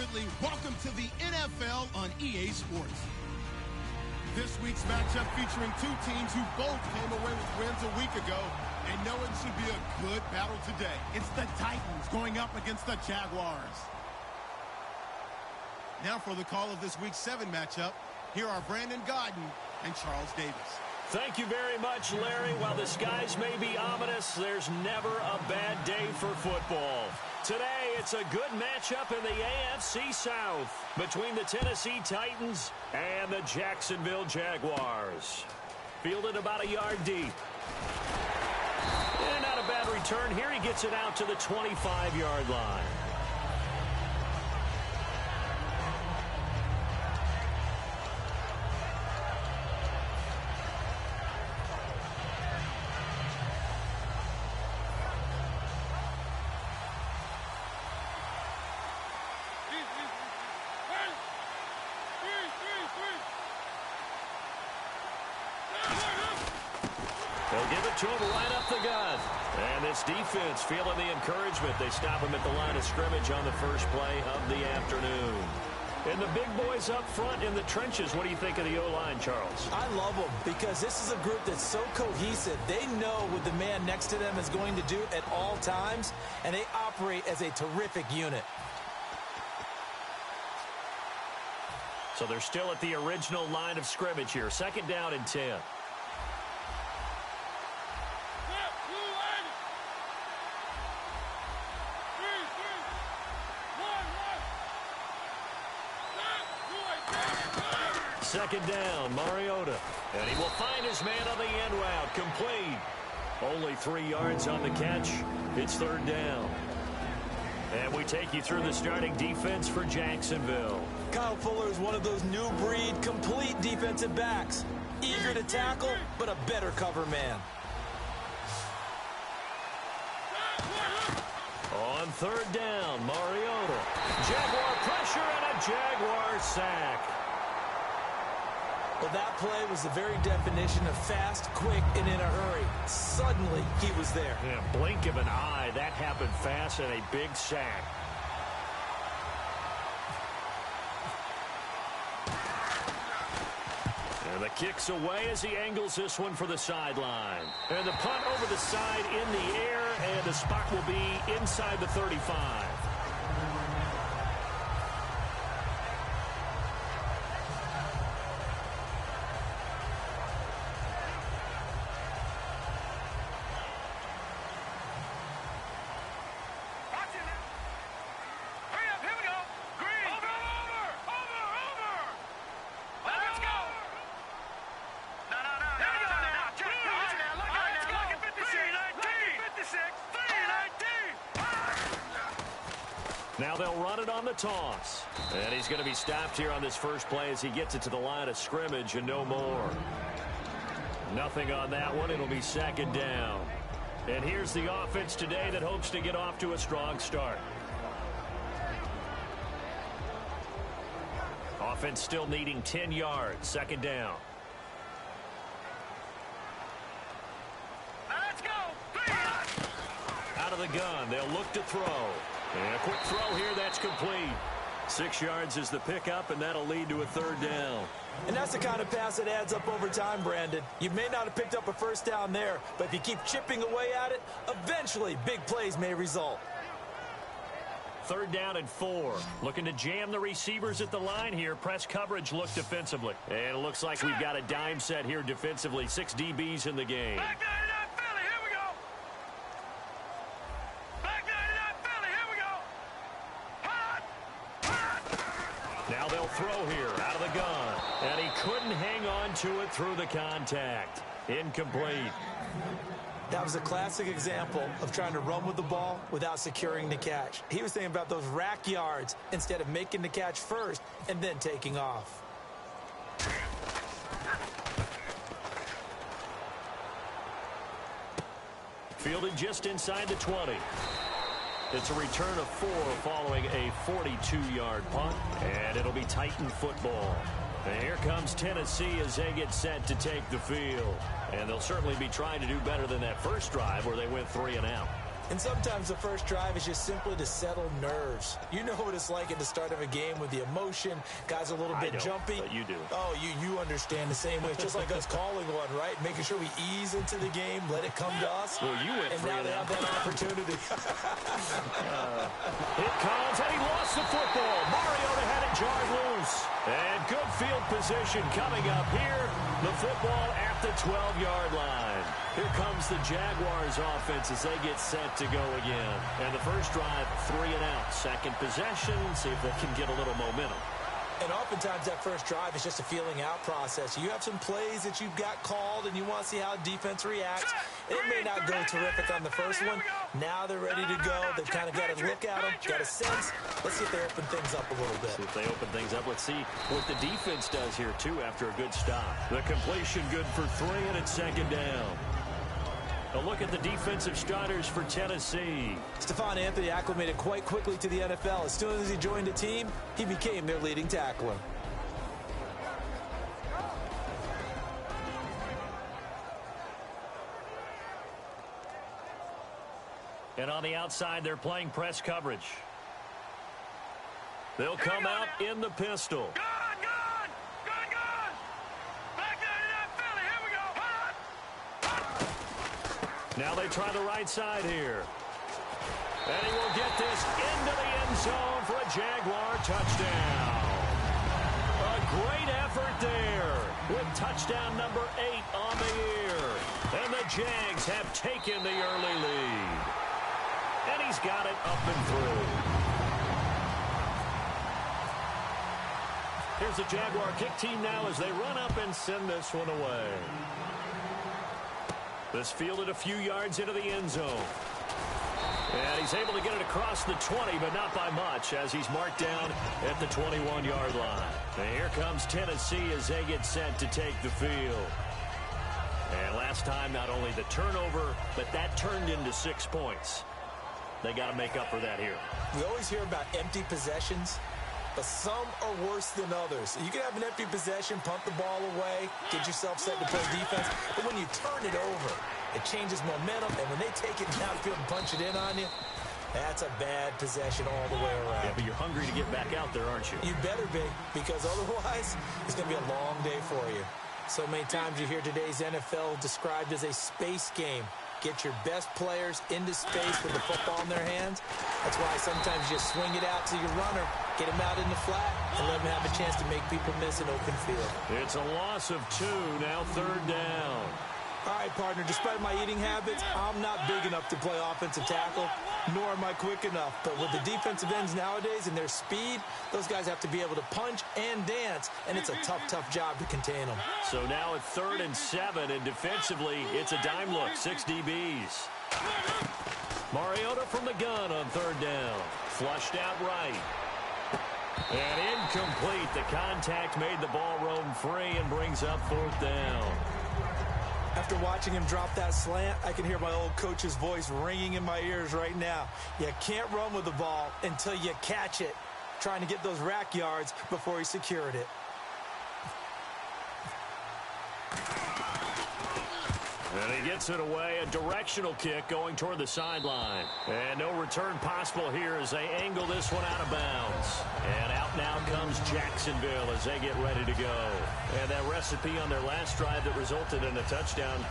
Ridley. Welcome to the NFL on EA Sports. This week's matchup featuring two teams who both came away with wins a week ago, and know it should be a good battle today. It's the Titans going up against the Jaguars. Now for the call of this week 7 matchup, here are Brandon Godden and Charles Davis. Thank you very much, Larry. While the skies may be ominous, there's never a bad day for football. Today, it's a good matchup in the AFC South between the Tennessee Titans and the Jacksonville Jaguars. Fielded about a yard deep. And not a bad return here. He gets it out to the 25-yard line. They'll give it to him right up the gut. And this defense feeling the encouragement. They stop him at the line of scrimmage on the first play of the afternoon. And the big boys up front in the trenches, what do you think of the O-line, Charles? I love them because this is a group that's so cohesive. They know what the man next to them is going to do at all times, and they operate as a terrific unit. So they're still at the original line of scrimmage here. 2nd down and 10. Second down, Mariota. And he will find his man on the end route. Complete. Only 3 yards on the catch. It's 3rd down. And we take you through the starting defense for Jacksonville. Kyle Fuller is one of those new breed, complete defensive backs. Eager to tackle, but a better cover man. On 3rd down, Mariota. Jaguar pressure and a Jaguar sack. Well, that play was the very definition of fast, quick, and in a hurry. Suddenly, he was there. Yeah, blink of an eye. That happened fast and a big sack. And the kick's away as he angles this one for the sideline. And the punt over the side in the air, and the spot will be inside the 35. Now they'll run it on the toss. And he's going to be stopped here on this first play as he gets it to the line of scrimmage and no more. Nothing on that one. It'll be 2nd down. And here's the offense today that hopes to get off to a strong start. Offense still needing 10 yards. 2nd down. Let's go. Out of the gun. They'll look to throw. And a quick throw here, that's complete. 6 yards is the pickup, and that'll lead to a 3rd down. And that's the kind of pass that adds up over time, Brandon. You may not have picked up a first down there, but if you keep chipping away at it, eventually big plays may result. 3rd down and 4. Looking to jam the receivers at the line here. Press coverage look defensively. And it looks like we've got a dime set here defensively. 6 DBs in the game. Back 99 Philly, here we go. Back 99 Philly, here we go. Hot, hot. Now they'll throw here out of the gun. And he couldn't hang on to it through the contact. Incomplete. That was a classic example of trying to run with the ball without securing the catch. He was thinking about those rack yards instead of making the catch first and then taking off. Fielded just inside the 20. It's a return of 4 following a 42-yard punt, and it'll be Titan football. And here comes Tennessee as they get set to take the field. And they'll certainly be trying to do better than that first drive where they went 3 and out. And sometimes the first drive is just simply to settle nerves. You know what it's like at the start of a game with the emotion. Guys are a little bit jumpy. But you do. Oh, you understand the same way. It's just like us calling one, right? Making sure we ease into the game, let it come to us. Well, you went and now they have that opportunity. It comes, and he lost the football. Mariota had it jarred loose. And good field position coming up here. The football at the 12-yard line. Here comes the Jaguars offense as they get set to go again. And the first drive, 3 and out. Second possession, see if they can get a little momentum. And oftentimes that first drive is just a feeling out process. You have some plays that you've got called and you want to see how defense reacts. It may not go terrific on the first one. Now they're ready to go. They've kind of got to look at them, got a sense. Let's see if they open things up a little bit. See if they open things up. Let's see what the defense does here, too, after a good stop. The completion good for 3, and it's second down. A look at the defensive starters for Tennessee. Stephon Anthony acclimated quite quickly to the NFL. As soon as he joined the team, he became their leading tackler. And on the outside, they're playing press coverage. They'll come out in the pistol. Good. Back there in that Philly. Here we go. Now they try the right side here. And he will get this into the end zone for a Jaguar touchdown. A great effort there with touchdown number 8 on the year. And the Jags have taken the early lead. And he's got it up and through. Here's the Jaguar kick team now as they run up and send this one away. This fielded a few yards into the end zone. And he's able to get it across the 20, but not by much, as he's marked down at the 21-yard line. And here comes Tennessee as they get set to take the field. And last time, not only the turnover, but that turned into 6 points. They got to make up for that here. We always hear about empty possessions, but some are worse than others. You can have an empty possession, punt the ball away, get yourself set to play defense, but when you turn it over, it changes momentum, and when they take it downfield and punch it in on you, that's a bad possession all the way around. Yeah, but you're hungry to get back out there, aren't you? You better be, because otherwise, it's going to be a long day for you. So many times you hear today's NFL described as a space game. Get your best players into space with the football in their hands. That's why sometimes you swing it out to your runner, get him out in the flat, and let him have a chance to make people miss an open field. It's a loss of 2, now third down. All right, partner, despite my eating habits, I'm not big enough to play offensive tackle, nor am I quick enough. But with the defensive ends nowadays and their speed, those guys have to be able to punch and dance, and it's a tough, tough job to contain them. So now at 3rd and 7, and defensively, it's a dime look, 6 DBs. Mariota from the gun on 3rd down. Flushed out right. And incomplete. The contact made the ball roam free and brings up 4th down. After watching him drop that slant, I can hear my old coach's voice ringing in my ears right now. You can't run with the ball until you catch it. Trying to get those rack yards before he secured it. And he gets it away, a directional kick going toward the sideline. And no return possible here as they angle this one out of bounds. And out now comes Jacksonville as they get ready to go. And that recipe on their last drive that resulted in a touchdown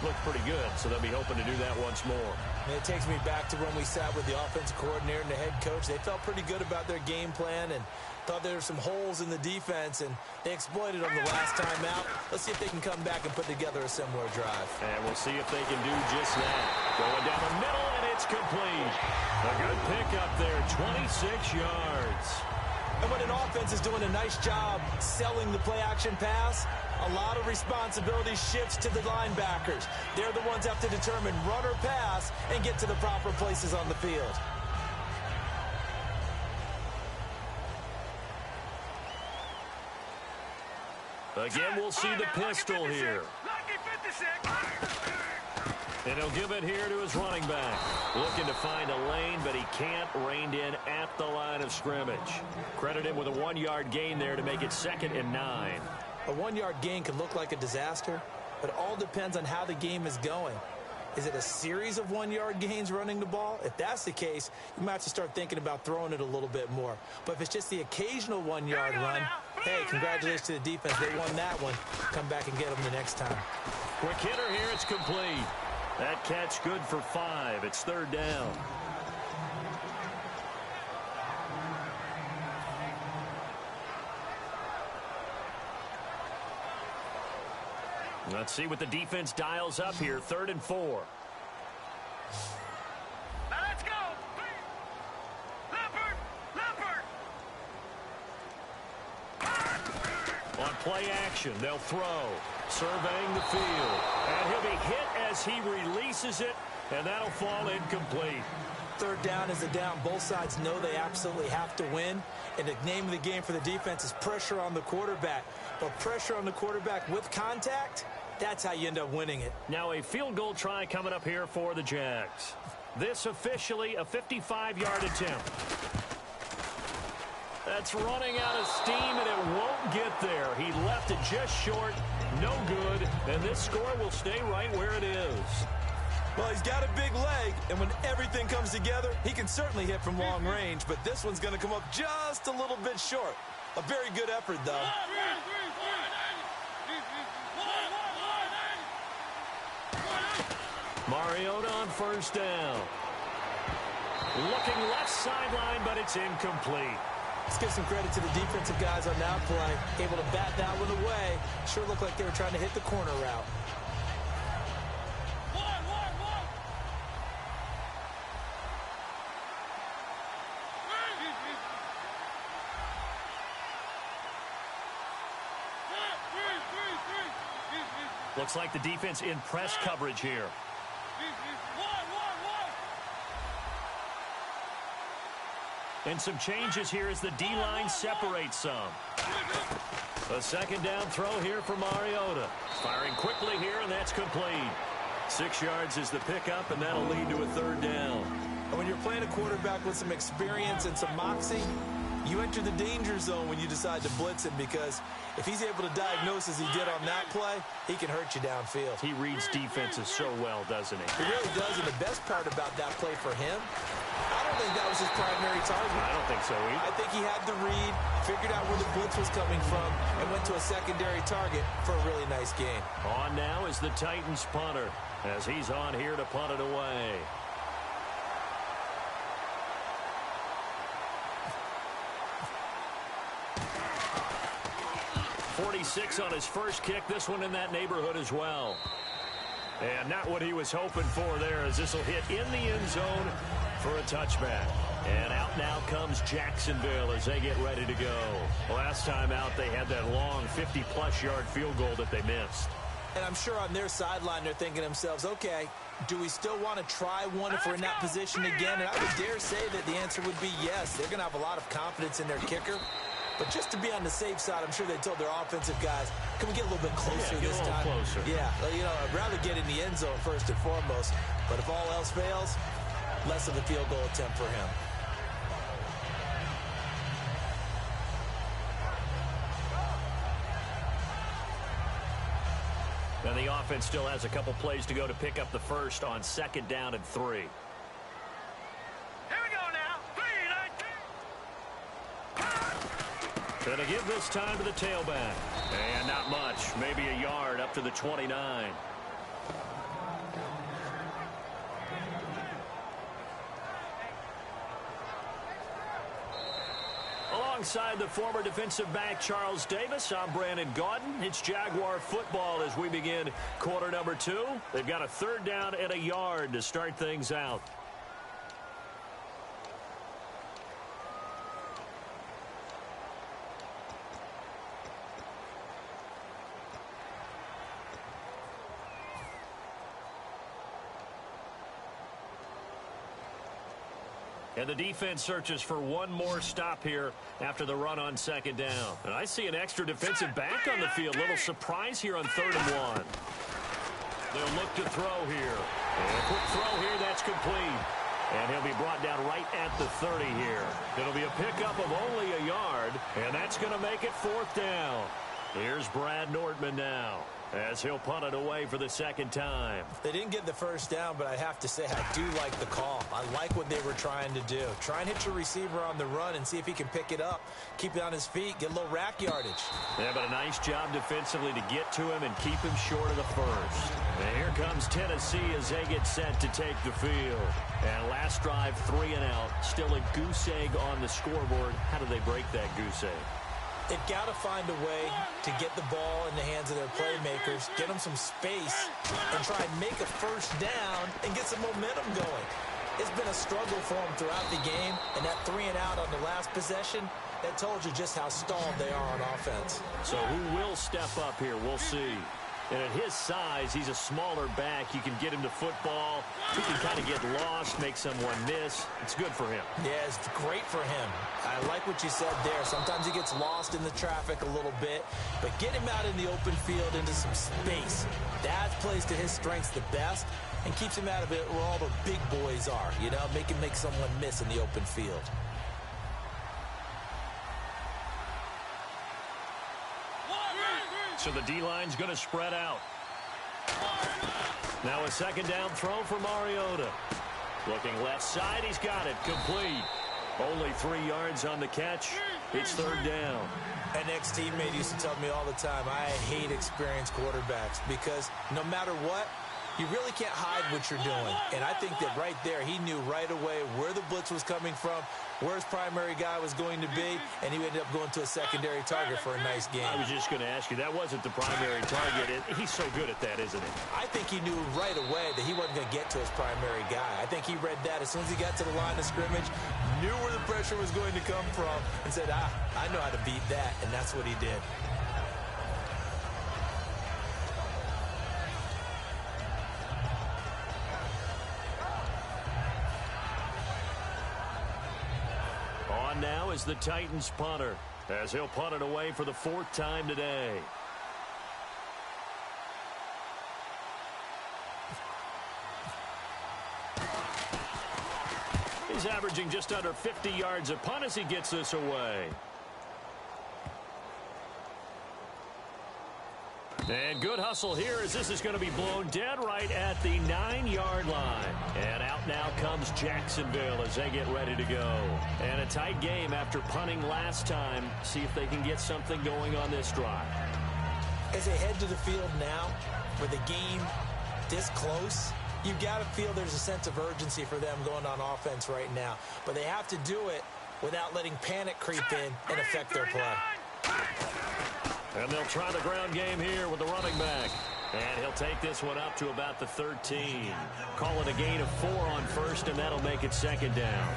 looked pretty good, so they'll be hoping to do that once more. And it takes me back to when we sat with the offensive coordinator and the head coach. They felt pretty good about their game plan and thought there were some holes in the defense, and they exploited them the last time out. Let's see if they can come back and put together a similar drive. And we'll see if they can do just that. Going down the middle, and it's complete. A good pickup there, 26 yards. And when an offense is doing a nice job selling the play-action pass, a lot of responsibility shifts to the linebackers. They're the ones that have to determine run or pass and get to the proper places on the field. Again, we'll see the pistol here. And he'll give it here to his running back. Looking to find a lane, but he can't. Reined in at the line of scrimmage. Credit him with a 1-yard gain there to make it 2nd and 9. A 1-yard gain can look like a disaster, but it all depends on how the game is going. Is it a series of 1-yard gains running the ball? If that's the case, you might have to start thinking about throwing it a little bit more. But if it's just the occasional 1-yard run, hey, congratulations to the defense. They won that one. Come back and get them the next time. Quick hitter here. It's complete. That catch good for 5. It's third down. Let's see what the defense dials up here. 3rd and 4. Let's go. Leopard. On play action, they'll throw. Surveying the field. And he'll be hit as he releases it, and that'll fall incomplete. 3rd down is a down. Both sides know they absolutely have to win. And the name of the game for the defense is pressure on the quarterback. But pressure on the quarterback with contact, that's how you end up winning it. Now a field goal try coming up here for the Jags. This officially a 55-yard attempt. That's running out of steam, and it won't get there. He left it just short. No good. And this score will stay right where it is. Well, he's got a big leg, and when everything comes together, he can certainly hit from long range, but this one's going to come up just a little bit short. A very good effort, though. Mariota on 1st down. Looking left sideline, but it's incomplete. Let's give some credit to the defensive guys on that play. Able to bat that one away. Sure looked like they were trying to hit the corner route. Looks like the defense in press coverage here. And some changes here as the D-line separates some. A 2nd down throw here for Mariota. Firing quickly here, and that's complete. 6 yards is the pickup, and that'll lead to a 3rd down. And when you're playing a quarterback with some experience and some moxie, you enter the danger zone when you decide to blitz him, because if he's able to diagnose as he did on that play, he can hurt you downfield. He reads defenses so well, doesn't he? He really does, and the best part about that play for him, I don't think that was his primary target. I don't think so either. I think he had the read, figured out where the blitz was coming from, and went to a secondary target for a really nice gain. On now is the Titans punter, as he's on here to punt it away. 46 on his first kick. This one in that neighborhood as well. And not what he was hoping for there, as this will hit in the end zone for a touchback. And out now comes Jacksonville as they get ready to go. Last time out, they had that long 50-plus yard field goal that they missed. And I'm sure on their sideline, they're thinking to themselves, okay, do we still want to try one if we're in that position again? And I would dare say that the answer would be yes. They're going to have a lot of confidence in their kicker. But just to be on the safe side, I'm sure they told their offensive guys, can we get a little bit closer this time? Closer. Yeah, you know, I'd rather get in the end zone first and foremost. But if all else fails, less of a field goal attempt for him. And the offense still has a couple plays to go to pick up the first on 2nd down and 3. Here we go now. 3-19. Gonna give this time to the tailback. And not much. Maybe a yard up to the 29. Alongside the former defensive back Charles Davis, I'm Brandon Gaudin. It's Jaguar football as we begin quarter number 2. They've got a 3rd down and a yard to start things out. And the defense searches for one more stop here after the run on 2nd down. And I see an extra defensive back on the field. Little surprise here on 3rd and 1. They'll look to throw here. And a quick throw here, that's complete. And he'll be brought down right at the 30 here. It'll be a pickup of only a yard, and that's going to make it 4th down. Here's Brad Nordman now, as he'll punt it away for the second time. They didn't get the first down, but I have to say I do like the call. I like what they were trying to do. Try and hit your receiver on the run and see if he can pick it up, keep it on his feet, get a little rack yardage. Yeah, but a nice job defensively to get to him and keep him short of the first. And here comes Tennessee as they get set to take the field. And last drive, 3 and out. Still a goose egg on the scoreboard. How do they break that goose egg? They've got to find a way to get the ball in the hands of their playmakers, get them some space, and try and make a first down and get some momentum going. It's been a struggle for them throughout the game, and that 3 and out on the last possession, that told you just how stalled they are on offense. So who will step up here? We'll see. And at his size, he's a smaller back. You can get him to football. He can kind of get lost, make someone miss. It's good for him. Yeah, it's great for him. I like what you said there. Sometimes he gets lost in the traffic a little bit, but get him out in the open field into some space. That plays to his strengths the best and keeps him out of it where all the big boys are, you know, make him make someone miss in the open field. So the D-line's going to spread out. Now a second down throw for Mariota. Looking left side, he's got it. Complete. Only 3 yards on the catch. It's third down. An ex-teammate used to tell me all the time, I hate experienced quarterbacks because no matter what, you really can't hide what you're doing. And I think that right there, he knew right away where the blitz was coming from, where his primary guy was going to be, and he ended up going to a secondary target for a nice game. I was just going to ask you, that wasn't the primary target. He's so good at that, isn't he? I think he knew right away that he wasn't going to get to his primary guy. I think he read that as soon as he got to the line of scrimmage, knew where the pressure was going to come from, and said, I know how to beat that, and that's what he did. Now is the Titans punter, as he'll punt it away for the 4th time today. He's averaging just under 50 yards a punt as he gets this away. And good hustle here as this is going to be blown dead right at the 9-yard line. And out now comes Jacksonville as they get ready to go. And a tight game after punting last time. See if they can get something going on this drive. As they head to the field now, with the game this close, you've got to feel there's a sense of urgency for them going on offense right now. But they have to do it without letting panic creep in and affect their play. And they'll try the ground game here with the running back. And he'll take this one up to about the 13. Call it a gain of 4 on first, and that'll make it second down.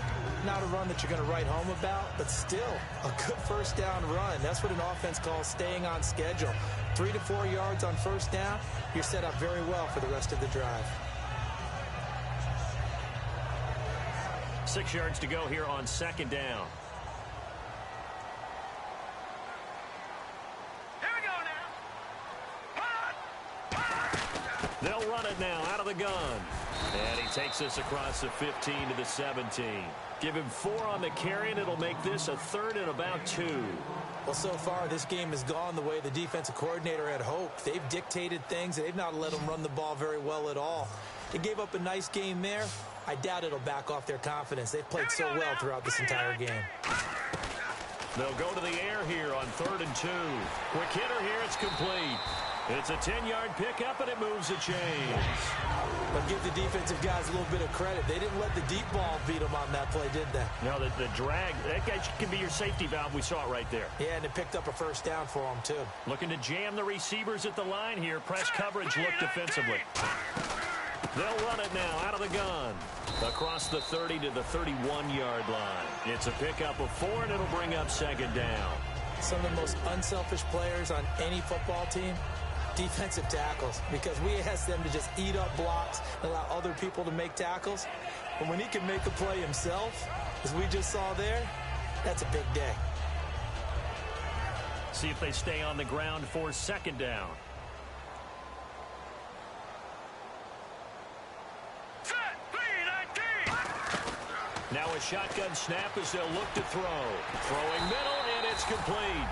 Not a run that you're going to write home about, but still a good first down run. That's what an offense calls staying on schedule. 3 to 4 yards on first down, you're set up very well for the rest of the drive. 6 yards to go here on second down. They'll run it now out of the gun. And he takes this across the 15 to the 17. Give him 4 on the carry, and it'll make this a 3rd and about 2. Well, so far, this game has gone the way the defensive coordinator had hoped. They've dictated things. They've not let them run the ball very well at all. They gave up a nice game there. I doubt it'll back off their confidence. They've played so well throughout this entire game. They'll go to the air here on 3rd and 2. Quick hitter here. It's complete. It's a 10-yard pickup, and it moves the chains. But give the defensive guys a little bit of credit. They didn't let the deep ball beat them on that play, did they? No, the drag, that guy can be your safety valve. We saw it right there. Yeah, and it picked up a first down for them, too. Looking to jam the receivers at the line here. Press coverage, look defensively. They'll run it now out of the gun. Across the 30 to the 31-yard line. It's a pickup of 4, and it'll bring up second down. Some of the most unselfish players on any football team, defensive tackles, because we ask them to just eat up blocks and allow other people to make tackles. But when he can make a play himself, as we just saw there, that's a big day. See if they stay on the ground for second down. Now a shotgun snap as they'll look to throw. Throwing middle, and it's complete.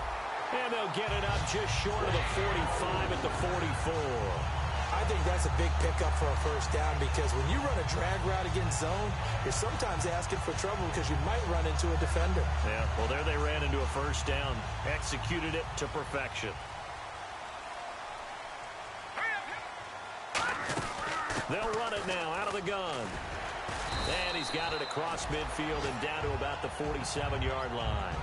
And they'll get it up just short of the 45 at the 44. I think that's a big pickup for a first down because when you run a drag route against zone, you're sometimes asking for trouble because you might run into a defender. Yeah, well, there they ran into a first down. Executed it to perfection. They'll run it now out of the gun. And he's got it across midfield and down to about the 47-yard line.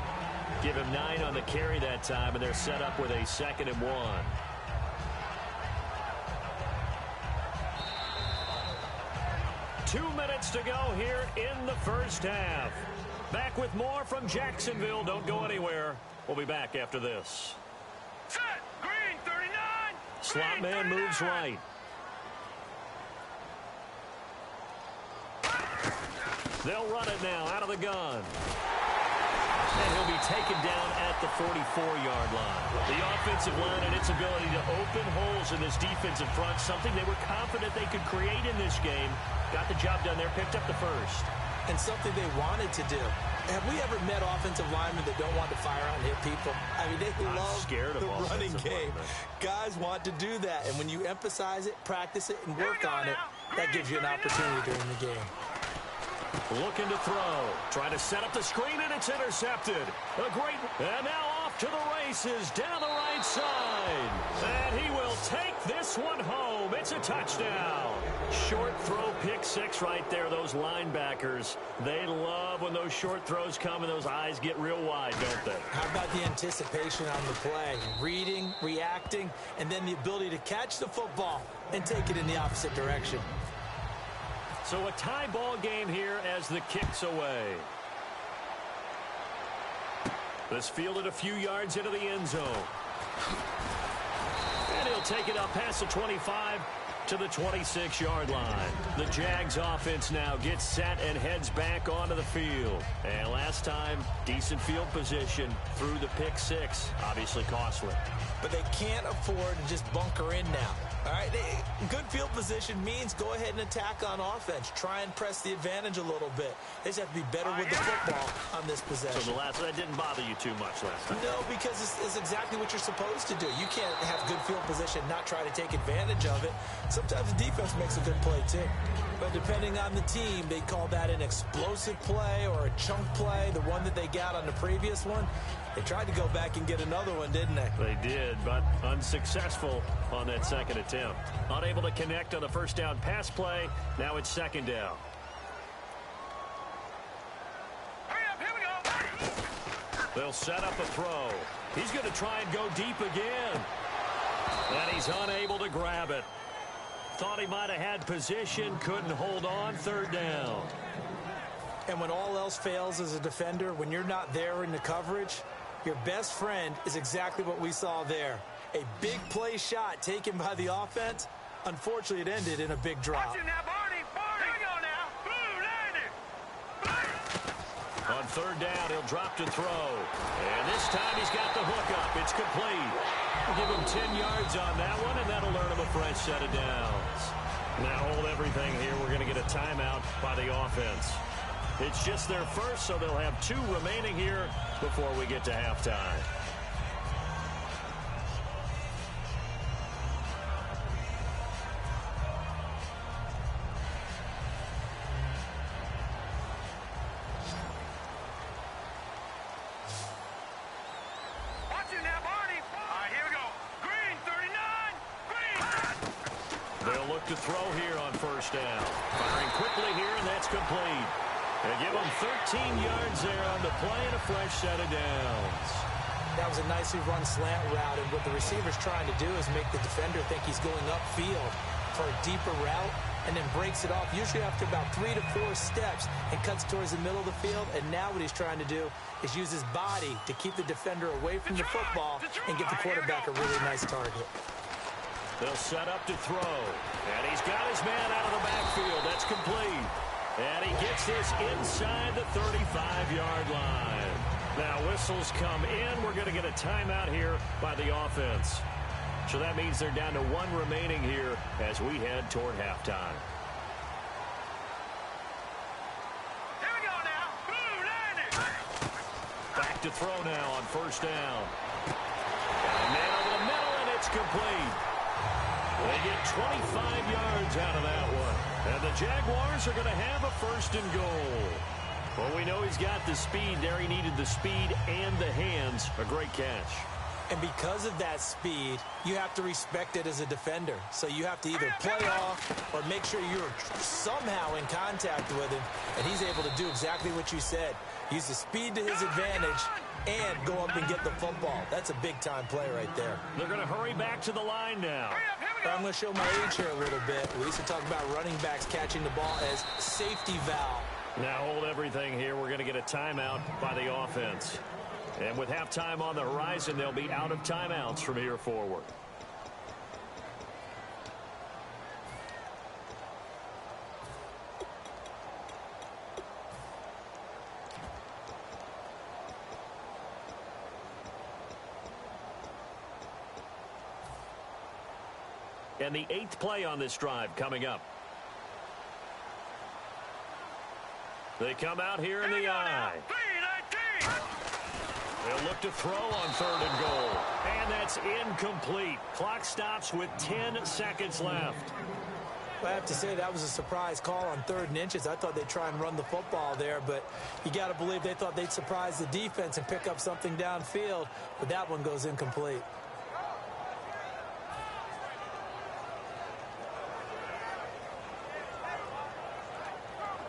Give him 9 on the carry that time, and they're set up with a 2nd and 1. Two minutes to go here in the first half. Back with more from Jacksonville. Don't go anywhere. We'll be back after this. Set. Green 39. Slot man moves right. They'll run it now out of the gun. And he'll be taken down at the 44-yard line. The offensive line and its ability to open holes in this defensive front, something they were confident they could create in this game. Got the job done there, picked up the first. And something they wanted to do. Have we ever met offensive linemen that don't want to fire out and hit people? I mean, they love the running game. Guys want to do that. And when you emphasize it, practice it, and work on it, that gives you an opportunity during the game. Looking to throw. Trying to set up the screen, and it's intercepted. A great... And now off to the races down the right side. And he will take this one home. It's a touchdown. Short throw, pick six right there. Those linebackers, they love when those short throws come and those eyes get real wide, don't they? How about the anticipation on the play? Reading, reacting, and then the ability to catch the football and take it in the opposite direction. So a tie ball game here as the kick's away. This fielded a few yards into the end zone. And he'll take it up past the 25 to the 26-yard line. The Jags offense now gets set and heads back onto the field. And last time, decent field position through the pick six. Obviously costly. But they can't afford to just bunker in now. All right, good field position means go ahead and attack on offense. Try and press the advantage a little bit. They just have to be better with the football on this possession. So that didn't bother you too much last time? No, because it's exactly what you're supposed to do. You can't have good field position, not try to take advantage of it. Sometimes the defense makes a good play too. But depending on the team, they call that an explosive play or a chunk play, the one that they got on the previous one. They tried to go back and get another one, didn't they? They did, but unsuccessful on that second attempt. Unable to connect on the first down pass play. Now it's second down. Hurry up, here we go. They'll set up a throw. He's going to try and go deep again. And he's unable to grab it. Thought he might have had position, couldn't hold on, third down. And when all else fails as a defender, when you're not there in the coverage, your best friend is exactly what we saw there. A big play shot taken by the offense. Unfortunately, it ended in a big drop. Watch it now, Barney. Here we go now. Blue landed. On third down, he'll drop to throw. And this time he's got the hook up. It's complete. We'll give him 10 yards on that one, and that'll earn him a fresh set of downs. Now hold everything here. We're going to get a timeout by the offense. It's just their first, so they'll have 2 remaining here before we get to halftime. Watch it now, Barney. All right, here we go. Green 39. Green. They'll look to throw here on first down. Firing quickly here, and that's complete. They give him 13 yards there on the play and a fresh set of downs. That was a nicely run slant route, and what the receiver's trying to do is make the defender think he's going upfield for a deeper route and then breaks it off, usually after about 3 to 4 steps, and cuts towards the middle of the field. And now what he's trying to do is use his body to keep the defender away from the football and get the quarterback a really nice target. They'll set up to throw, and he's got his man out of the backfield. That's complete. And he gets this inside the 35-yard line. Now whistles come in. We're going to get a timeout here by the offense. So that means they're down to 1 remaining here as we head toward halftime. Here we go now. Blue landed. Back to throw now on first down. complete. They get 25 yards out of that one. And the Jaguars are going to have a first and goal. Well, we know he's got the speed there. He needed the speed and the hands. A great catch. And because of that speed, you have to respect it as a defender. So you have to either play off or make sure you're somehow in contact with him. And he's able to do exactly what you said. Use the speed to his advantage and go up and get the football. That's a big-time play right there. They're going to hurry back to the line now. I'm going to show my age here a little bit. We used to talk about running backs catching the ball as safety valve. Now hold everything here. We're going to get a timeout by the offense. And with halftime on the horizon, they'll be out of timeouts from here forward. And the 8th play on this drive coming up. They come out here in the I. They'll look to throw on 3rd and goal. And that's incomplete. Clock stops with 10 seconds left. I have to say that was a surprise call on 3rd and inches. I thought they'd try and run the football there, but you got to believe they thought they'd surprise the defense and pick up something downfield, but that one goes incomplete.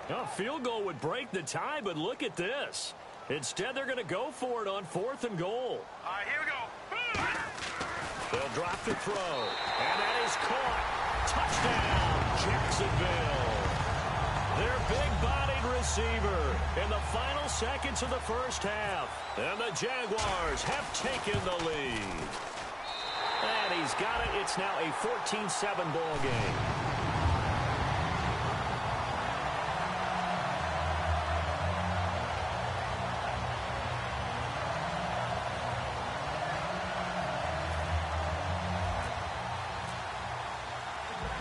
A field goal would break the tie, but look at this. Instead, they're going to go for it on 4th and goal. All right, here we go. They'll drop to throw. And that is caught. Touchdown, Jacksonville. Their big-bodied receiver in the final seconds of the first half. And the Jaguars have taken the lead. And he's got it. It's now a 14-7 ball game.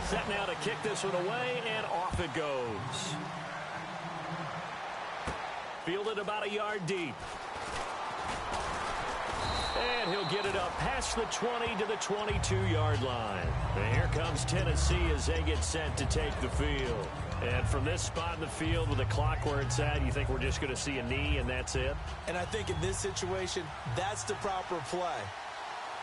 Set now to kick this one away, and off it goes. Fielded about a yard deep. And he'll get it up past the 20 to the 22-yard line. And here comes Tennessee as they get set to take the field. And from this spot in the field with the clock where it's at, you think we're just going to see a knee and that's it? And I think in this situation, that's the proper play.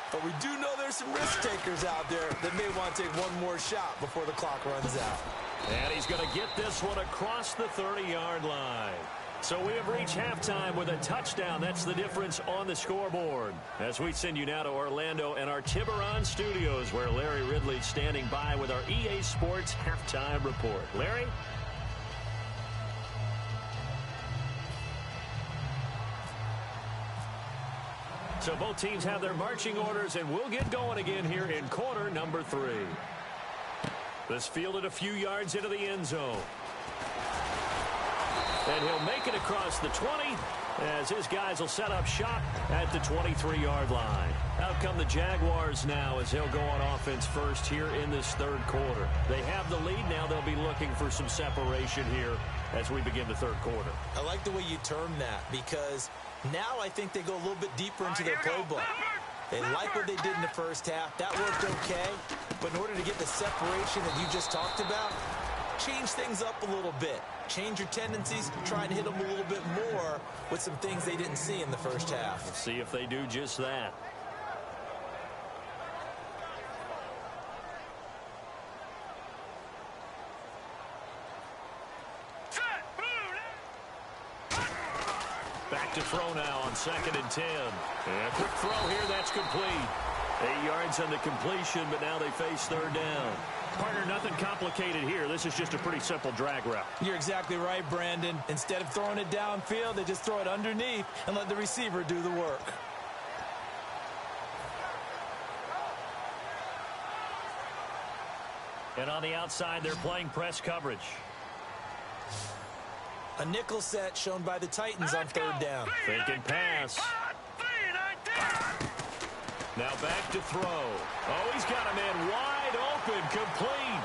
But we do know there's some risk takers out there that may want to take one more shot before the clock runs out. And he's going to get this one across the 30-yard line. So we have reached halftime with a touchdown. That's the difference on the scoreboard. As we send you now to Orlando and our Tiburon studios, where Larry Ridley's standing by with our EA Sports halftime report. Larry? So both teams have their marching orders, and we'll get going again here in quarter number 3. This fielded a few yards into the end zone. And he'll make it across the 20 as his guys will set up shop at the 23-yard line. Out come the Jaguars now as they'll go on offense first here in this 3rd quarter. They have the lead now. They'll be looking for some separation here as we begin the 3rd quarter. I like the way you term that, because now I think they go a little bit deeper into their playbook. They like what they did in the first half. That worked okay. But in order to get the separation that you just talked about, change things up a little bit. Change your tendencies, try and hit them a little bit more with some things they didn't see in the first half. Let's see if they do just that. Back to throw now on 2nd and 10. And a quick throw here, that's complete. 8 yards on the completion, but now they face 3rd down. Partner, nothing complicated here. This is just a pretty simple drag route. You're exactly right, Brandon. Instead of throwing it downfield, they just throw it underneath and let the receiver do the work. And on the outside, they're playing press coverage. A nickel set shown by the Titans on 3rd down. Fake and pass. Now back to throw. Oh, he's got a man wide open, complete.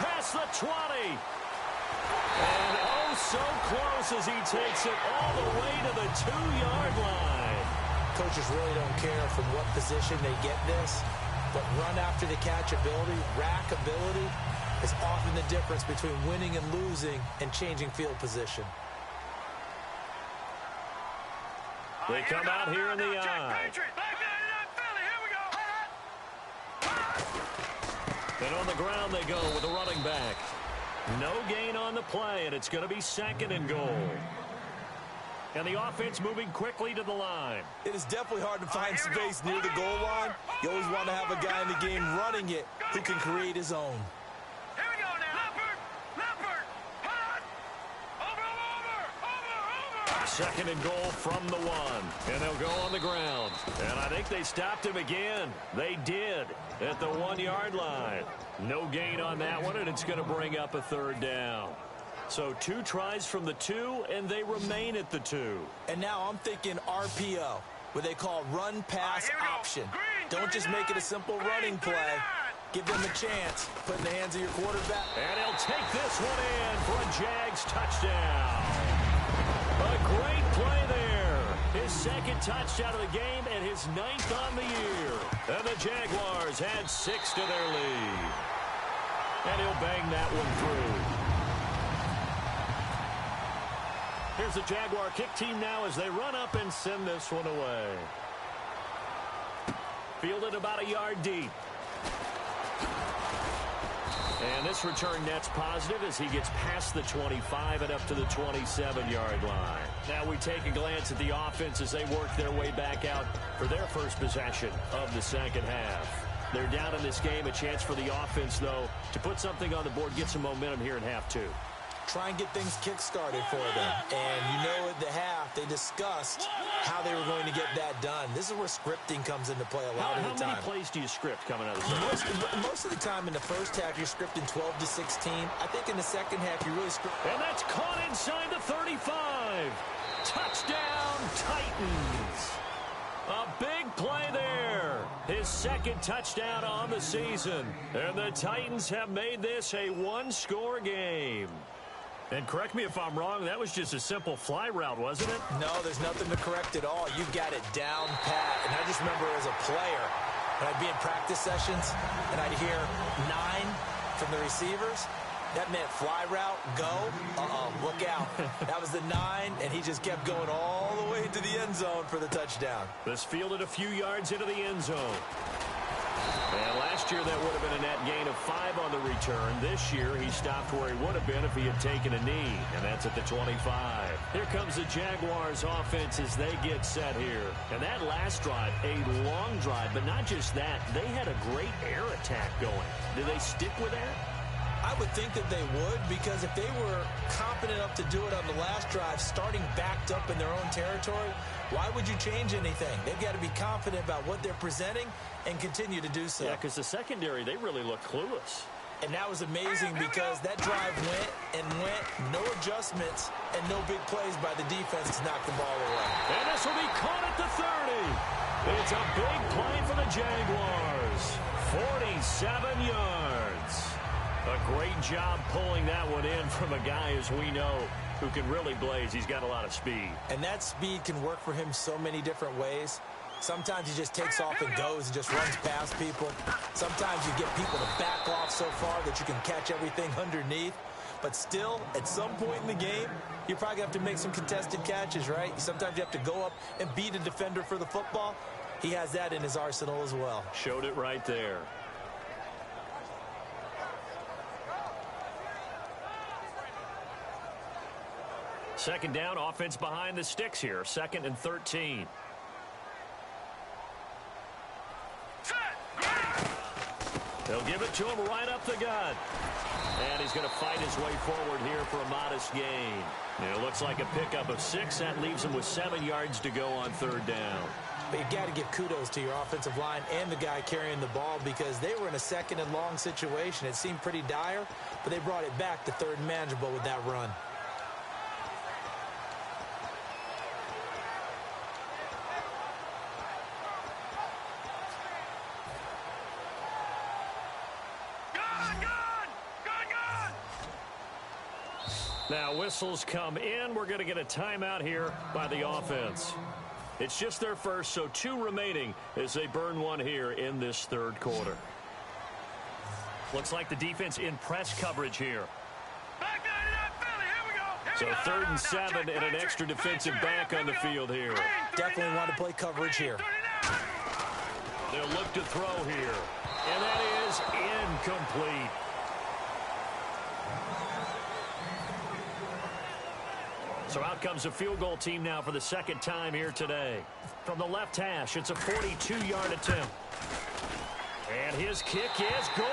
Past the 20. And oh, so close as he takes it all the way to the 2-yard line. coaches really don't care from what position they get this, but run after the catch ability, rack ability, is often the difference between winning and losing and changing field position. They come out here in the eye. And on the ground they go with a running back. No gain on the play, and it's going to be 2nd and goal. And the offense moving quickly to the line. It is definitely hard to find space near the goal line. You always want to have a guy in the game running it who can create his own. Here we go now. Leopard. Over. 2nd and goal from the 1. And they'll go on the ground. And I think they stopped him again. They did at the 1-yard line. No gain on that one, and it's going to bring up a 3rd down. So 2 tries from the 2, and they remain at the 2. And now I'm thinking RPO, what they call run-pass option. Don't just make it a simple running play. Give them a chance. Put it in the hands of your quarterback. And he'll take this one in for a Jags touchdown. A great play there. His 2nd touchdown of the game and his 9th on the year. And the Jaguars add 6 to their lead. And he'll bang that one through. Here's the Jaguar kick team now as they run up and send this one away. Fielded about a yard deep. And this return net's positive as he gets past the 25 and up to the 27-yard line. Now we take a glance at the offense as they work their way back out for their first possession of the 2nd half. They're down in this game. A chance for the offense, though, to put something on the board, get some momentum here in half 2. Try and get things kick-started for them. And you know at the half, they discussed how they were going to get that done. This is where scripting comes into play a lot of the time. How many plays do you script coming out of this? Most of the time in the first half, you're scripting 12 to 16. I think in the second half, you really script. And that's caught inside the 35. Touchdown, Titans. A big play there. His 2nd touchdown on the season. And the Titans have made this a 1-score game. And correct me if I'm wrong, that was just a simple fly route, wasn't it? No, there's nothing to correct at all. You got it down pat. And I just remember as a player, when I'd be in practice sessions and I'd hear 9 from the receivers, that meant fly route, go, look out. That was the 9, and he just kept going all the way to the end zone for the touchdown. This fielded a few yards into the end zone. And last year that would have been a net gain of 5 on the return. This year he stopped where he would have been if he had taken a knee, and that's at the 25. Here comes the Jaguars offense as they get set here. And that last drive, a long drive, but not just that. They had a great air attack going. Do they stick with that? I would think that they would, because if they were confident enough to do it on the last drive, starting backed up in their own territory, why would you change anything? They've got to be confident about what they're presenting and continue to do so. Yeah, because the secondary, they really look clueless. And that was amazing because that drive went and went, no adjustments, and no big plays by the defense to knock the ball away. And this will be caught at the 30. It's a big play for the Jaguars. 47 yards. A great job pulling that one in from a guy, as we know, who can really blaze. He's got a lot of speed. And that speed can work for him so many different ways. Sometimes he just takes off and goes and just runs past people. Sometimes you get people to back off so far that you can catch everything underneath. But still, at some point in the game, you're probably going to have to make some contested catches, right? Sometimes you have to go up and beat a defender for the football. He has that in his arsenal as well. Showed it right there. Second down, offense behind the sticks here. 2nd and 13. They'll give it to him right up the gut. And he's going to fight his way forward here for a modest gain. And it looks like a pickup of 6. That leaves him with 7 yards to go on 3rd down. But you've got to give kudos to your offensive line and the guy carrying the ball, because they were in a 2nd and long situation. It seemed pretty dire, but they brought it back to 3rd and manageable with that run. Now whistles come in. We're going to get a timeout here by the offense. It's just their first, so 2 remaining as they burn one here in this third quarter. Looks like the defense in press coverage here. So 3rd and 7 and an extra defensive back on the field here. Definitely want to play coverage here. They'll look to throw here. And that is incomplete. So out comes a field goal team now for the 2nd time here today. From the left hash, it's a 42-yard attempt. And his kick is good.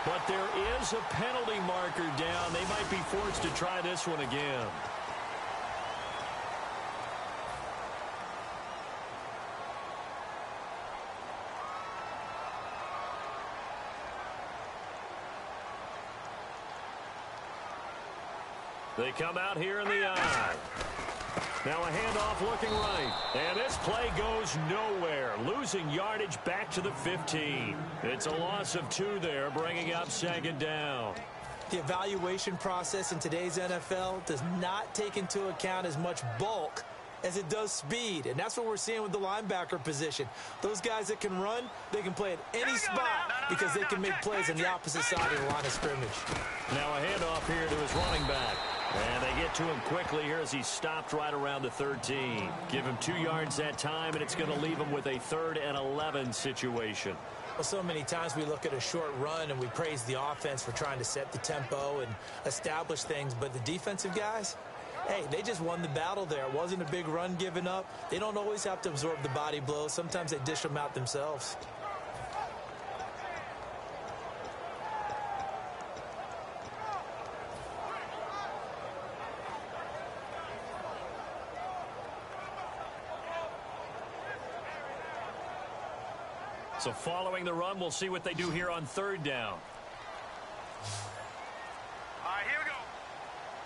But there is a penalty marker down. They might be forced to try this one again. They come out here in the eye. Now a handoff looking right. And this play goes nowhere. Losing yardage back to the 15. It's a loss of 2 there, bringing up 2nd down. The evaluation process in today's NFL does not take into account as much bulk as it does speed. And that's what we're seeing with the linebacker position. Those guys that can run, they can play at any spot because they can make plays on the opposite side of the line of scrimmage. Now a handoff here to his running back. And they get to him quickly here as he stopped right around the 13. Give him 2 yards that time, and it's going to leave him with a 3rd and 11 situation. Well, so many times we look at a short run and we praise the offense for trying to set the tempo and establish things. But the defensive guys, hey, they just won the battle there. It wasn't a big run given up. They don't always have to absorb the body blows. Sometimes they dish them out themselves. So following the run, we'll see what they do here on 3rd down. All right, here we go.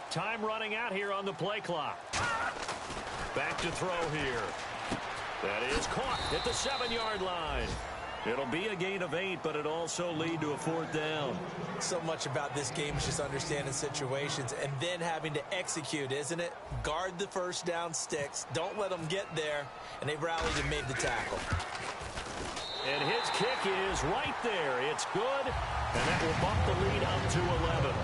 Time running out here on the play clock. Back to throw here. That is caught at the 7-yard line. It'll be a gain of 8, but it also lead to a 4th down. So much about this game is just understanding situations and then having to execute, isn't it? Guard the first down sticks. Don't let them get there. And they've rallied and made the tackle. And his kick is right there. It's good, and that will bump the lead up to 11.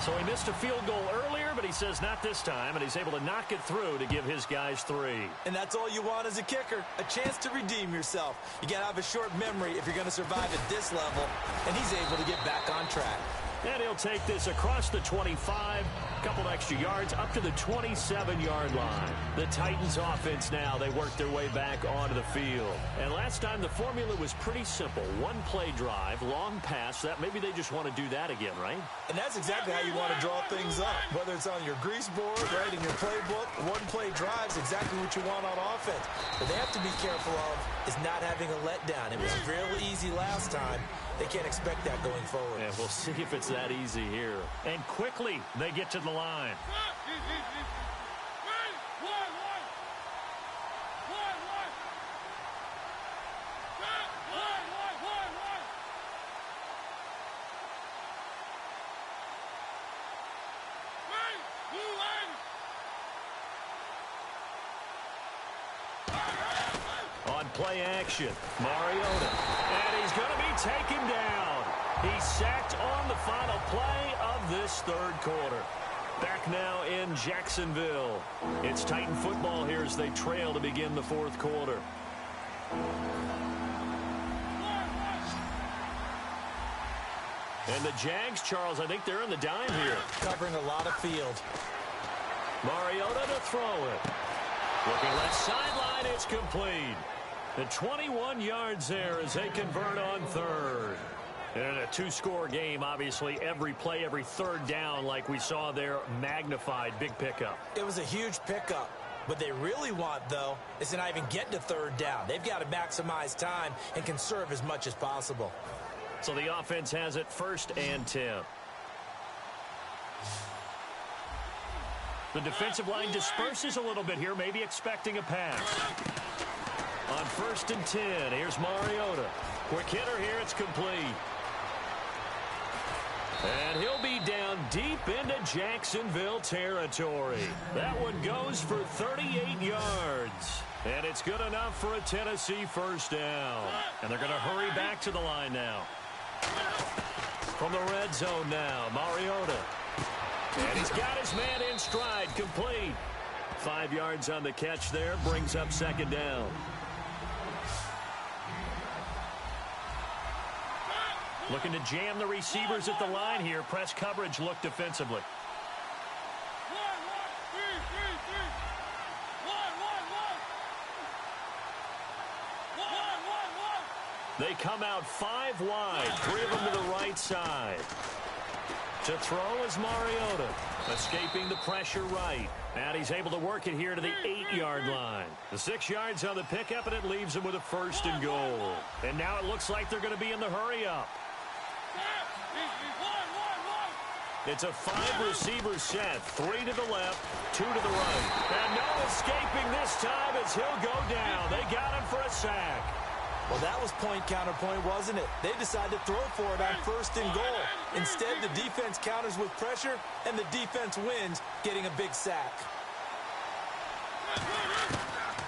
So he missed a field goal earlier, but he says not this time, and he's able to knock it through to give his guys 3. And that's all you want as a kicker, a chance to redeem yourself. You got to have a short memory if you're going to survive at this level, and he's able to get back on track. And he'll take this across the 25, a couple extra yards, up to the 27-yard line. The Titans offense now, they work their way back onto the field. And last time the formula was pretty simple. 1 play drive, long pass. That maybe they just want to do that again, right? And that's exactly how you want to draw things up. Whether it's on your grease board, right, in your playbook, 1 play drive is exactly what you want on offense. What they have to be careful of is not having a letdown. It was real easy last time. They can't expect that going forward. Yeah, we'll see if it's that easy here. And quickly, they get to the line. On play action, Mariota. And he's going to be taken down. He's sacked on the final play of this 3rd quarter. Back now in Jacksonville. It's Titan football here as they trail to begin the 4th quarter. And the Jags, Charles, I think they're in the dime here. Covering a lot of field. Mariota to throw it. Looking left sideline, it's complete. The 21 yards there as they convert on 3rd. And a 2-score game, obviously, every play, every 3rd down, like we saw there, magnified, big pickup. It was a huge pickup. What they really want, though, is to not even get to 3rd down. They've got to maximize time and conserve as much as possible. So the offense has it 1st and 10. The defensive line disperses a little bit here, maybe expecting a pass. On 1st and 10, here's Mariota. Quick hitter here, it's complete. And he'll be down deep into Jacksonville territory. That one goes for 38 yards. And it's good enough for a Tennessee first down. And they're going to hurry back to the line now. From the red zone now, Mariota. And he's got his man in stride, complete. 5 yards on the catch there, brings up second down. Looking to jam the receivers at the line here. Press coverage look defensively. They come out 5 wide, 3 of them to the right side. To throw is Mariota, escaping the pressure right. And he's able to work it here to the 8-yard line. The 6 yards on the pickup, and it leaves him with a first and goal. And now it looks like they're going to be in the hurry-up. It's a 5-receiver set, 3 to the left, 2 to the right. And no escaping this time as he'll go down. They got him for a sack. Well, that was point counterpoint, wasn't it? They decided to throw for it on first and goal. Instead, the defense counters with pressure, and the defense wins, getting a big sack.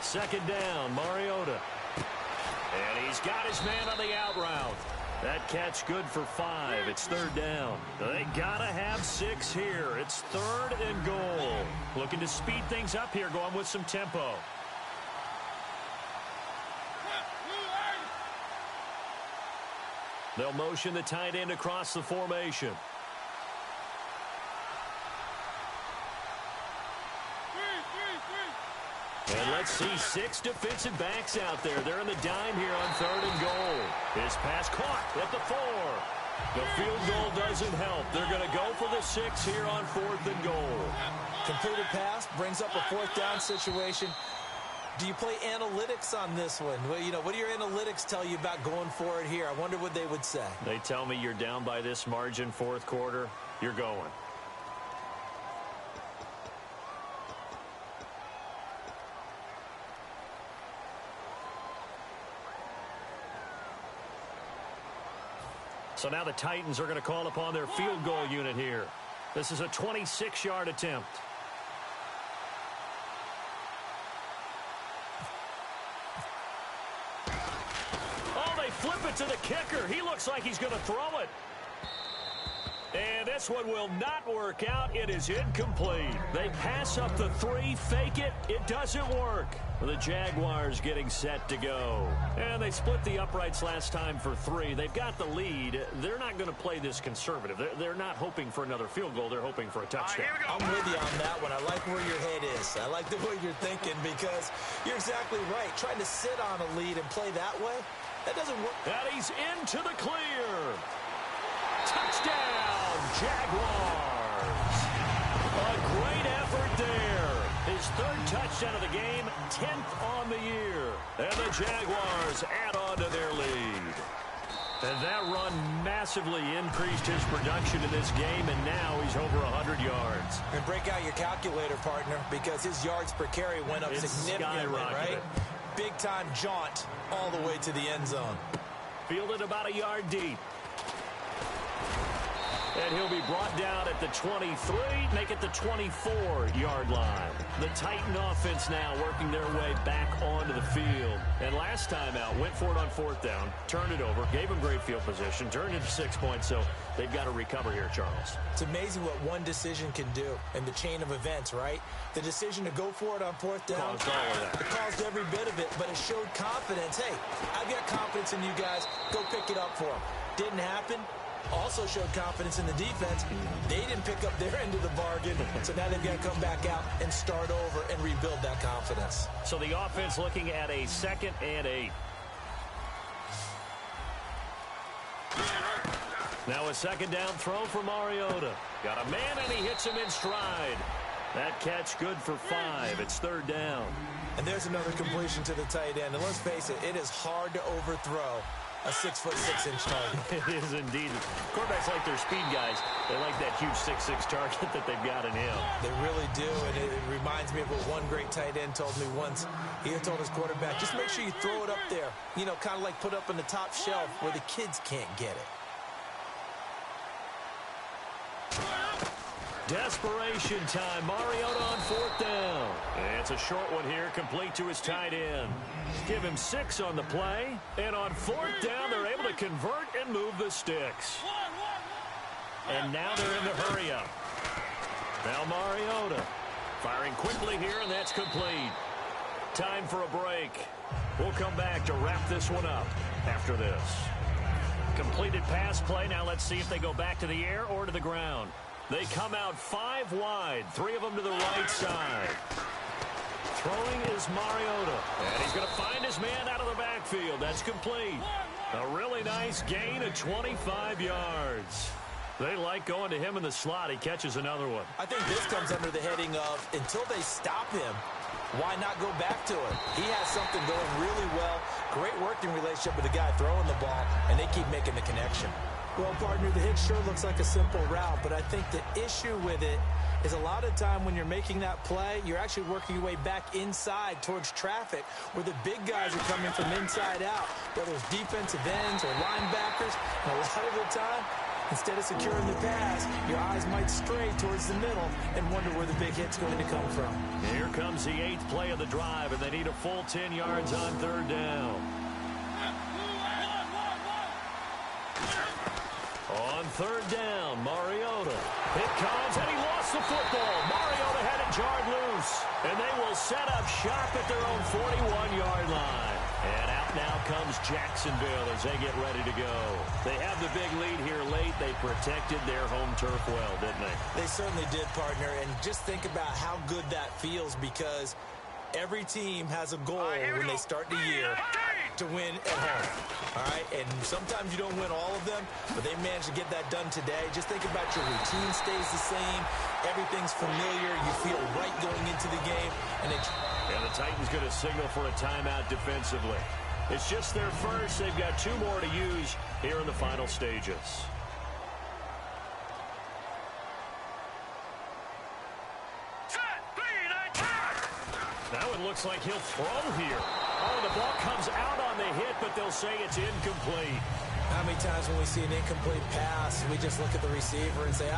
Second down, Mariota. And he's got his man on the out route. That catch good for 5. It's third down. They got to have 6 here. It's third and goal. Looking to speed things up here, going with some tempo. They'll motion the tight end across the formation. And let's see 6 defensive backs out there. They're in the dime here on third and goal. His pass caught at the 4. The field goal doesn't help. They're going to go for the 6 here on fourth and goal. Completed pass brings up a fourth down situation. Do you play analytics on this one? Well, you know, what do your analytics tell you about going for it here? I wonder what they would say. They tell me you're down by this margin fourth quarter. You're going. So now the Titans are going to call upon their field goal unit here. This is a 26-yard attempt. Flip it to the kicker. He looks like he's going to throw it. And this one will not work out. It is incomplete. They pass up the 3, fake it. It doesn't work. The Jaguars getting set to go. And they split the uprights last time for 3. They've got the lead. They're not going to play this conservative. They're not hoping for another field goal. They're hoping for a touchdown. I'm with you on that one. I like where your head is. I like the way you're thinking because you're exactly right. Trying to sit on a lead and play that way, that doesn't work. And he's into the clear. Touchdown, Jaguars. A great effort there. His 3rd touchdown of the game, 10th on the year. And the Jaguars add on to their lead. And that run massively increased his production in this game, and now he's over 100 yards. And break out your calculator, partner, because his yards per carry went up significantly, right? Big-time jaunt all the way to the end zone. Fielded about a yard deep. And he'll be brought down at the 23, make it the 24-yard line. The Titan offense now working their way back onto the field. And last time out, went for it on 4th down, turned it over, gave him great field position, turned it to 6 points, so they've got to recover here, Charles. It's amazing what one decision can do in the chain of events, right? The decision to go for it on 4th down, it caused every bit of it, but it showed confidence. Hey, I've got confidence in you guys. Go pick it up for them. Didn't happen. Also showed confidence in the defense. They didn't pick up their end of the bargain, so now they've got to come back out and start over and rebuild that confidence. So the offense looking at a 2nd and 8. Now a 2nd down throw for Mariota. Got a man, and he hits him in stride. That catch good for 5. It's 3rd down. And there's another completion to the tight end. And let's face it, it is hard to overthrow a 6'6" target. It is indeed. Quarterbacks like their speed guys. They like that huge 6'6" target that they've got in him. They really do, and it reminds me of what one great tight end told me once. He had told his quarterback, just make sure you throw it up there. You know, kind of like put up on the top shelf where the kids can't get it. Desperation time. Mariota on 4th down. And it's a short one here, complete to his tight end. Give him 6 on the play. And on 4th down, they're able to convert and move the sticks. And now they're in the hurry-up. Now Mariota firing quickly here, and that's complete. Time for a break. We'll come back to wrap this one up after this. Completed pass play. Now let's see if they go back to the air or to the ground. They come out 5 wide, 3 of them to the right side. Throwing is Mariota. And he's going to find his man out of the backfield. That's complete. A really nice gain of 25 yards. They like going to him in the slot. He catches another one. I think this comes under the heading of until they stop him, why not go back to it? He has something going really well. Great working relationship with the guy throwing the ball, and they keep making the connection. Well, partner, the hit sure looks like a simple route, but I think the issue with it is a lot of time when you're making that play, you're actually working your way back inside towards traffic where the big guys are coming from inside out, whether it's defensive ends or linebackers. And a lot of the time, instead of securing the pass, your eyes might stray towards the middle and wonder where the big hit's going to come from. Here comes the 8th play of the drive, and they need a full 10 yards on 3rd down. On 3rd down, Mariota. It comes, and he lost the football. Mariota had it jarred loose, and they will set up shop at their own 41-yard line. And out now comes Jacksonville as they get ready to go. They have the big lead here late. They protected their home turf well, didn't they? They certainly did, partner. And just think about how good that feels, because every team has a goal when they start the year to win at home. All right? And sometimes you don't win all of them, but they managed to get that done today. Just think about your routine stays the same. Everything's familiar. You feel right going into the game. And the Titans going to signal for a timeout defensively. It's just their first. They've got 2 more to use here in the final stages. Now it looks like he'll throw here. Oh, the ball comes out on the hit, but they'll say it's incomplete. How many times when we see an incomplete pass, we just look at the receiver and say,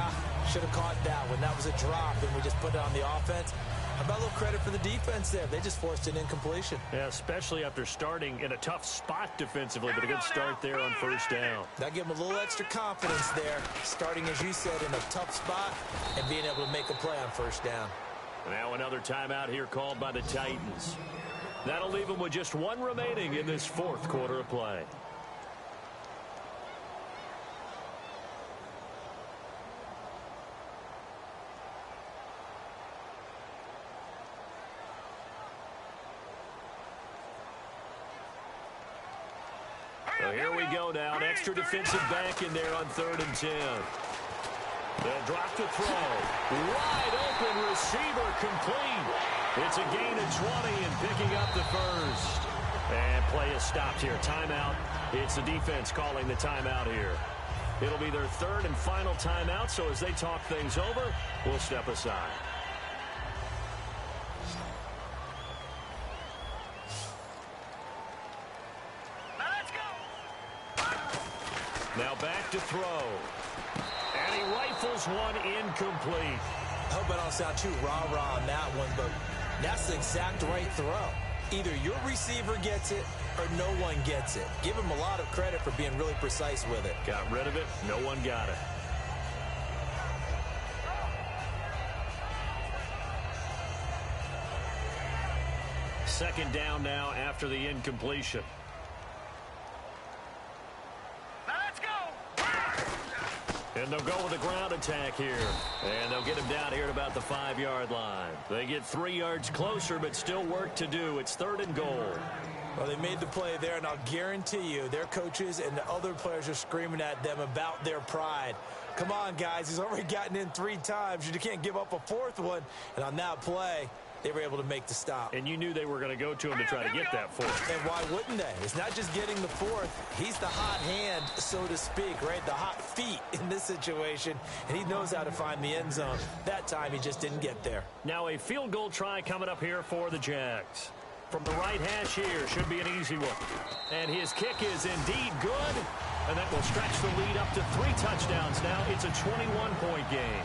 should have caught that one. That was a drop, and we just put it on the offense. How about a little credit for the defense there? They just forced an incompletion. Yeah, especially after starting in a tough spot defensively, but a good start there on 1st down. That gave them a little extra confidence there, starting, as you said, in a tough spot and being able to make a play on 1st down. Now another timeout here called by the Titans. That'll leave them with just 1 remaining in this 4th quarter of play. So here we go now. An extra defensive back in there on 3rd and 10. They'll drop to throw. Wide open receiver complete. It's a gain of 20 and picking up the first. And play is stopped here. Timeout. It's the defense calling the timeout here. It'll be their 3rd and final timeout, so as they talk things over, we'll step aside. Now back to throw. And he rifles one incomplete. I hope I don't sound too rah-rah on that one, but that's the exact right throw. Either your receiver gets it or no one gets it. Give him a lot of credit for being really precise with it. Got rid of it. No one got it. Second down now after the incompletion. And they'll go with a ground attack here. And they'll get him down here at about the 5-yard line. They get 3 yards closer, but still work to do. It's 3rd and goal. Well, they made the play there, and I'll guarantee you their coaches and the other players are screaming at them about their pride. Come on, guys. He's already gotten in 3 times. You can't give up a 4th one. And on that play, they were able to make the stop. And you knew they were going to go to him to try to get that 4th. And why wouldn't they? It's not just getting the 4th. He's the hot hand, so to speak, right? The hot feet in this situation. And he knows how to find the end zone. That time, he just didn't get there. Now a field goal try coming up here for the Jags. From the right hash here, should be an easy one. And his kick is indeed good. And that will stretch the lead up to 3 touchdowns now. It's a 21-point game.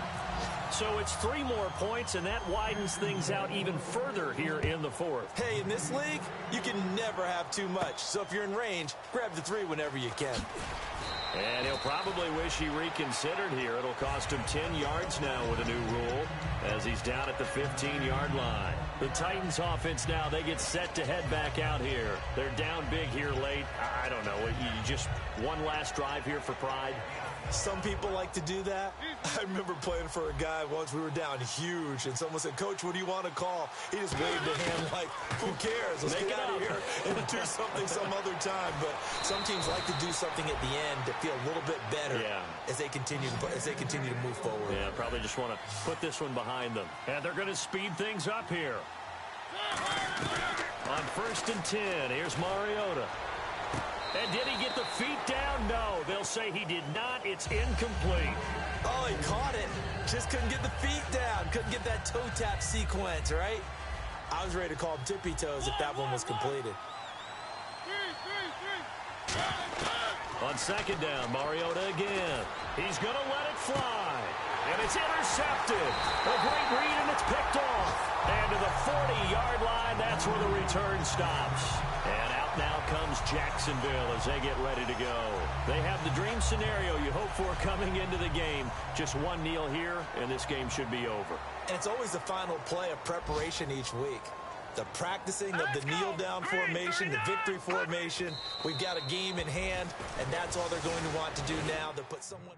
So it's 3 more points, and that widens things out even further here in the fourth. Hey, in this league, you can never have too much. So if you're in range, grab the 3 whenever you can. And he'll probably wish he reconsidered here. It'll cost him 10 yards now with a new rule as he's down at the 15-yard line. The Titans offense now, they get set to head back out here. They're down big here late. I don't know. You just one last drive here for pride. Some people like to do that. I remember playing for a guy once. We were down huge, and someone said, "Coach, what do you want to call?" He just waved a hand like, "Who cares? Let's get out of here and do something some other time." But some teams like to do something at the end to feel a little bit better as they continue to move forward. Yeah, probably just want to put this one behind them. And they're going to speed things up here. On 1st and 10, here's Mariota. And did he get the feet down? No, they'll say he did not. It's incomplete. Oh, he caught it. Just couldn't get the feet down. Couldn't get that toe tap sequence, right? I was ready to call him tippy toes if that one was completed. On 2nd down, Mariota again. He's going to let it fly. And it's intercepted. A great read, and it's picked off. And to the 40-yard line, that's where the return stops. And out now comes Jacksonville as they get ready to go. They have the dream scenario you hope for coming into the game. Just one kneel here, and this game should be over. And it's always the final play of preparation each week. The practicing of the kneel-down formation, the victory formation. We've got a game in hand, and that's all they're going to want to do now to put someone...